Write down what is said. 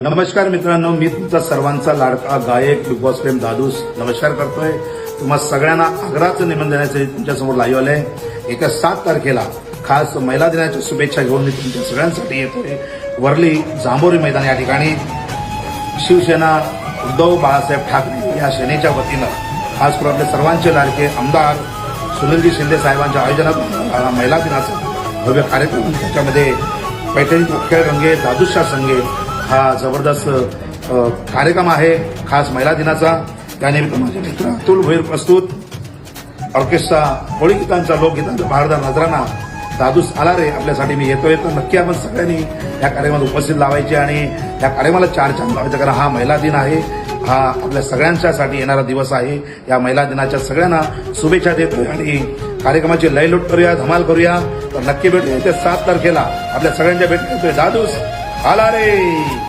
नमस्कार मित्रांनो, मी तुमचा सर्वांचा लाडका गायक बिग बॉस फेम दादूस नमस्कार करतोय. तुम्हा सगळ्यांना आग्रहाचं निमंत्रण देण्याचे तुमच्यासमोर लाईव्ह आलंय. येत्या 7 तारखेला खास महिला दिनाच्या शुभेच्छा घेऊन मी तुमच्या सगळ्यांसाठी येतोय. वरली जांभोरी मैदान या ठिकाणी शिवसेना उद्धव बाळासाहेब ठाकरे या सेनेच्या वतीनं खास करून आपले सर्वांचे लाडके आमदार सुनीलजी शिंदे साहेबांच्या आयोजनात महिला दिनाचा भव्य कार्यक्रम, त्याच्यामध्ये पैठणी खेळ रंगे दादूशा संघे हा जबरदस्त कार्यक्रम आहे खास महिला दिनाचा. त्यानिमित्त माझे मित्र अतुल भोईर प्रस्तुत ऑर्केस्ट्रा होळी गीतांचा लोकगीतांचा भारदार नजराना दादूस आला रे आपल्यासाठी मी येतोय. तर नक्की आपण सगळ्यांनी या कार्यक्रमात उपस्थित लावायचे आणि या कार्यक्रमाला 4 चांद लावायचं, कारण हा महिला दिन आहे. हा आपल्या सगळ्यांच्यासाठी येणारा दिवस आहे. या महिला दिनाच्या सगळ्यांना शुभेच्छा देतोय आणि कार्यक्रमाची लयलूट करूया, धमाल करूया. तर नक्की भेटूया ते 7 तारखेला आपल्या सगळ्यांच्या भेट देतोय. दादूस आला रे.